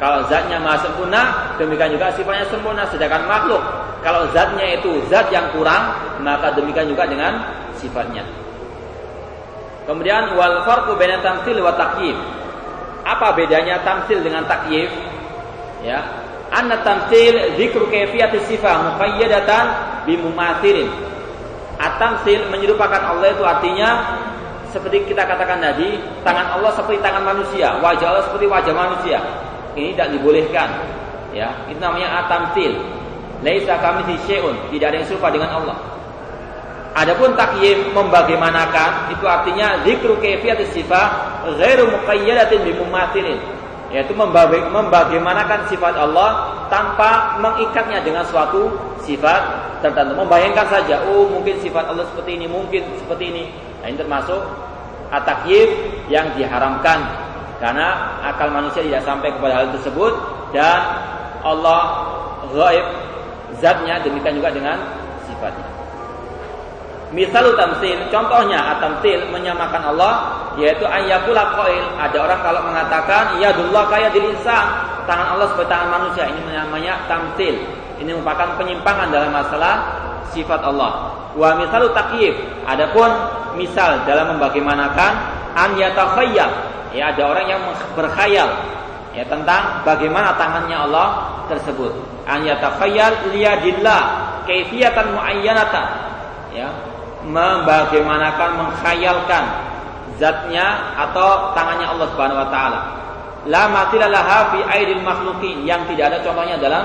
Kalau zatnya maha sempurna, demikian juga sifatnya sempurna. Sedangkan makhluk, kalau zatnya itu zat yang kurang, maka demikian juga dengan sifatnya. Kemudian wal farqu baina tamtsil wa takyif. Apa bedanya tamtsil dengan takyif? Ya, anna tamtsil dzikru kaifiyati sifah muqayyadatan bi mumathilin. At-tamtsil menyerupakan Allah itu artinya seperti kita katakan tadi, tangan Allah seperti tangan manusia, wajah Allah seperti wajah manusia. Ini tidak dibolehkan, ya. Itu namanya at-tamtsil. Laisa kamitslihi syai'un, tidak ada yang serupa dengan Allah. Adapun takyif, membagaimanakan, itu artinya dzikru kaifiyati sifah ghairu muqayyadatin bi mumathilin, yaitu membagaimanakan sifat Allah tanpa mengikatnya dengan suatu sifat tertentu. Membayangkan saja, oh mungkin sifat Allah seperti ini, mungkin seperti ini. Nah, ini termasuk at-takyif yang diharamkan, karena akal manusia tidak sampai kepada hal tersebut, dan Allah ghaib zatnya, demikian juga dengan sifatnya. Misalu tamtsil, contohnya at-tamtsil menyamakan Allah, yaitu ayyakula qail, ada orang kalau mengatakan yadullah kayadil insan, tangan Allah seperti tangan manusia, ini namanya tamtsil. Ini merupakan penyimpangan dalam masalah sifat Allah. Wa misalu takyif, adapun misal dalam membagaimanakan an yatakhayyal, ya, ada orang yang berkhayal, ya, tentang bagaimana tangannya Allah tersebut. An yatakhayyal liyadillah kaifiyatan muayyanatan, ya, membagaimanakan, mengkhayalkan zatnya atau tangannya Allah Subhanahu wa taala. La matila laha fi aidil makhluqin, yang tidak ada contohnya dalam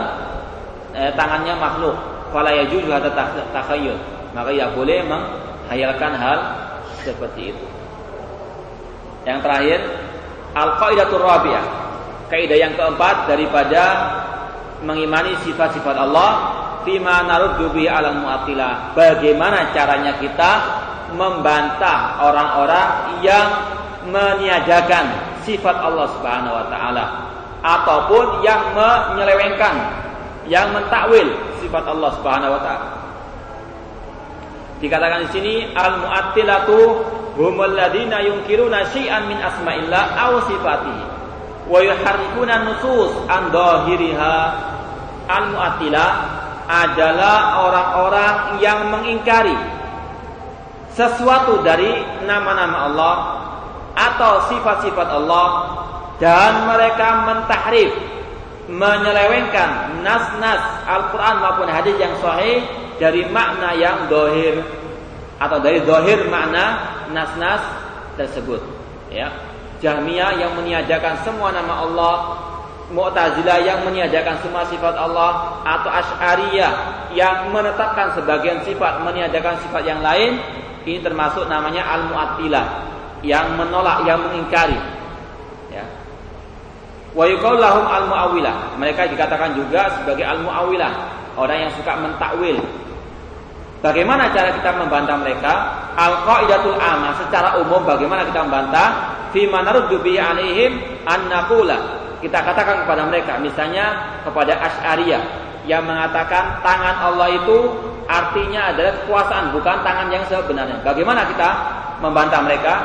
tangannya makhluk. Fala yajuzu hadza takhayyul, maka ya boleh menghayalkan hal seperti itu. Yang terakhir, al-qaidatur rabi'ah, kaidah yang keempat daripada mengimani sifat-sifat Allah, fima naruddu bi alal mu'attilah, bagaimana caranya kita membantah orang-orang yang meniadakan sifat Allah Subhanahu wa taala ataupun yang menyelewengkan, yang mentakwil sifat Allah Subhanahu wa taala. Dikatakan di sini al-mu'attilatu humul ladzina yunkiruna syai'an min asma'illah aw sifatihi wa yuharrifuna nusus an dhahiriha. Al-mu'attilah adalah orang-orang yang mengingkari sesuatu dari nama-nama Allah atau sifat-sifat Allah, dan mereka mentahrif, menyelewengkan nas-nas Al-Quran maupun hadis yang sahih dari makna yang dohir atau dari dohir makna nas-nas tersebut. Ya, Jahmiyah yang meniadakan semua nama Allah, Mu'tazilah yang meniadakan semua sifat Allah, atau Asy'ariyah yang menetapkan sebagian sifat, meniadakan sifat yang lain, ini termasuk namanya al-mu'attilah, yang menolak, yang mengingkari. Ya. Wa yuqalu lahum al-mu'awwilah, mereka dikatakan juga sebagai al-mu'awwilah, orang yang suka mentakwil. Bagaimana cara kita membantah mereka? Al-qaidatul amma, secara umum bagaimana kita membantah? Fi ma naruddu bi 'alaihim an naqula, kita katakan kepada mereka, misalnya kepada Asy'ariyah yang mengatakan tangan Allah itu artinya adalah kekuasaan, bukan tangan yang sebenarnya. Bagaimana kita membantah mereka?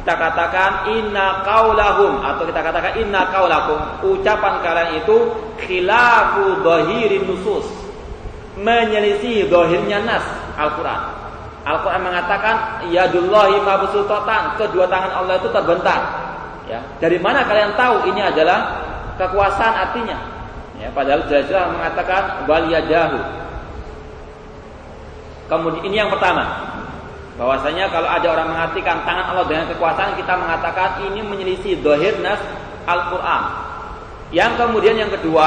Kita katakan inna qaulahum, atau kita katakan inna qaulakum, ucapan kalian itu khilafu dhahirin nusus, menyelisih dhahirnya nas Al-Quran. Al-Quran mengatakan yadullahi mabsutatan, kedua tangan Allah itu terbentang. Ya, dari mana kalian tahu ini adalah kekuasaan artinya? Ya, padahal jelas-jelas mengatakan wal yadahu. Kemudian ini yang pertama, bahwasanya kalau ada orang mengartikan tangan Allah dengan kekuasaan, kita mengatakan ini menyelisih dhahir nas Al-Quran. Yang kemudian yang kedua,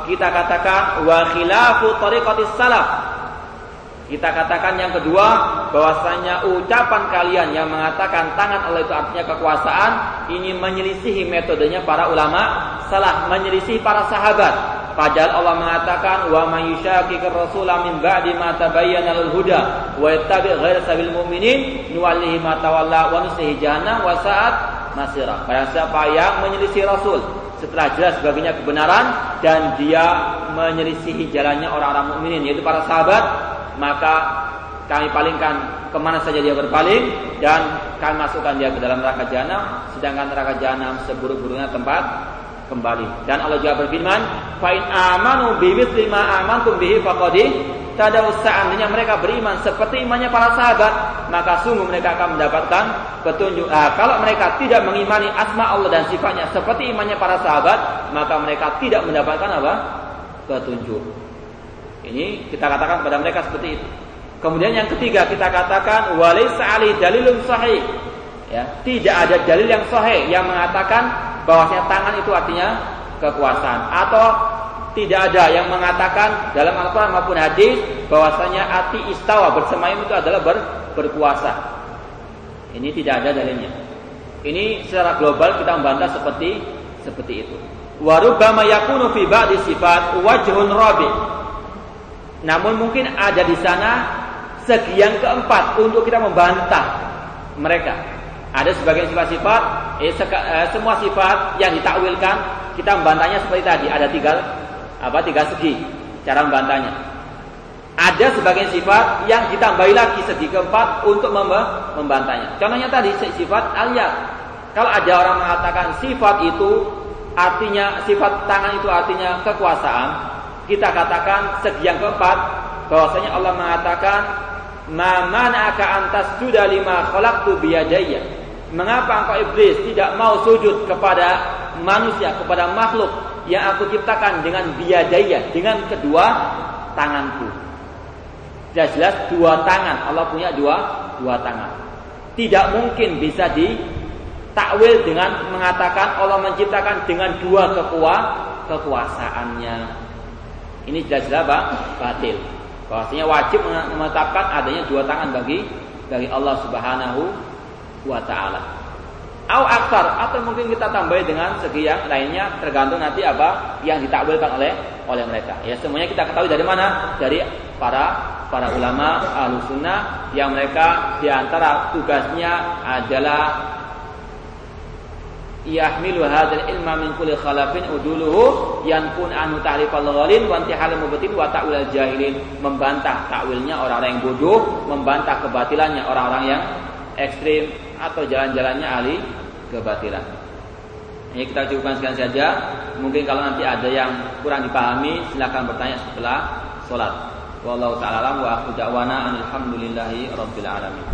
kita katakan wa khilafu tariqatis salaf. Kita katakan yang kedua, bahwasanya ucapan kalian yang mengatakan tangan Allah itu artinya kekuasaan, ini menyelisihi metodenya para ulama salaf, menyelisihi para sahabat. Padahal Allah mengatakan wa may yushaqiqir rasula min ba'di ma tabayyana lahul huda wa yattabi' ghaira sabilil mu'minin nuwallihi ma tawalla wa nuslihi jahannam wa sa'at masira. Barang siapa yang menyelisih Rasul setelah jelas baginya kebenaran dan dia menyelisihi jalannya orang-orang mukminin, yaitu para sahabat, maka kami palingkan kemana saja dia berpaling, dan kami masukkan dia ke dalam neraka jahanam, sedangkan neraka jahanam seburuk-buruknya tempat kembali. Dan Allah juga berfirman, fa in amanu bimithli ma amantum bihi faqad tadaw, seandainya mereka beriman seperti imannya para sahabat, maka sungguh mereka akan mendapatkan petunjuk. Kalau mereka tidak mengimani asma Allah dan sifatnya seperti imannya para sahabat, maka mereka tidak mendapatkan apa? Petunjuk. Ini kita katakan kepada mereka seperti itu. Kemudian yang ketiga, kita katakan walaysa ali dalilun sahih. Ya, tidak ada dalil yang sahih yang mengatakan bahwasanya tangan itu artinya kekuasaan, atau tidak ada yang mengatakan dalam Al-Quran maupun hadis bahwasanya arti istawa, bersemayam itu adalah berkuasa. Ini tidak ada dalilnya. Ini secara global kita membantah seperti itu. Wa rubbama yakunu fi ba'di sifat wajhun rabi'. Namun mungkin ada di sana segi yang keempat untuk kita membantah mereka. Ada sebagian sifat-sifat, semua sifat yang ditakwilkan, kita membantahnya seperti tadi. Ada tiga segi cara membantahnya. Ada sebagian sifat yang ditambahi lagi segi keempat untuk membantahnya. Contohnya tadi sifat al-yad. Kalau ada orang mengatakan sifat itu artinya, sifat tangan itu artinya kekuasaan, kita katakan segi yang keempat bahwasanya Allah mengatakan ma mana'aka an tasjuda lima khalaqtu biyadayya. Mengapa engkau iblis tidak mau sujud kepada manusia, kepada makhluk yang aku ciptakan dengan biyadayya, dengan kedua tanganku. jelas dua tangan. Allah punya dua tangan. Tidak mungkin bisa ditakwil dengan mengatakan Allah menciptakan dengan dua kekuasaannya. Ini jelas-jelas batil. Bahwasanya wajib menetapkan adanya dua tangan bagi Allah Subhanahu wa taala. Au aktsar, atau mungkin kita tambahi dengan segi yang lainnya, tergantung nanti apa yang ditakwilkan oleh mereka. Ya, semuanya kita ketahui dari mana? Dari para ulama Ahlussunnah yang mereka diantara tugasnya adalah yahmilu hadzal ilma min kulli khalafin uduluhu yanfun anhu ta'rifal ghalin wa intihal mubtil wa ta'wil jahilin, membantah takwilnya orang-orang yang bodoh, membantah kebatilannya orang-orang yang ekstrim atau jalan-jalannya ahli kebatilan. Ini kita cukupkan sekian saja. Mungkin kalau nanti ada yang kurang dipahami silakan bertanya setelah salat. Wallahu ta'ala alam wa akhu da'wana alhamdulillahi rabbil alamin.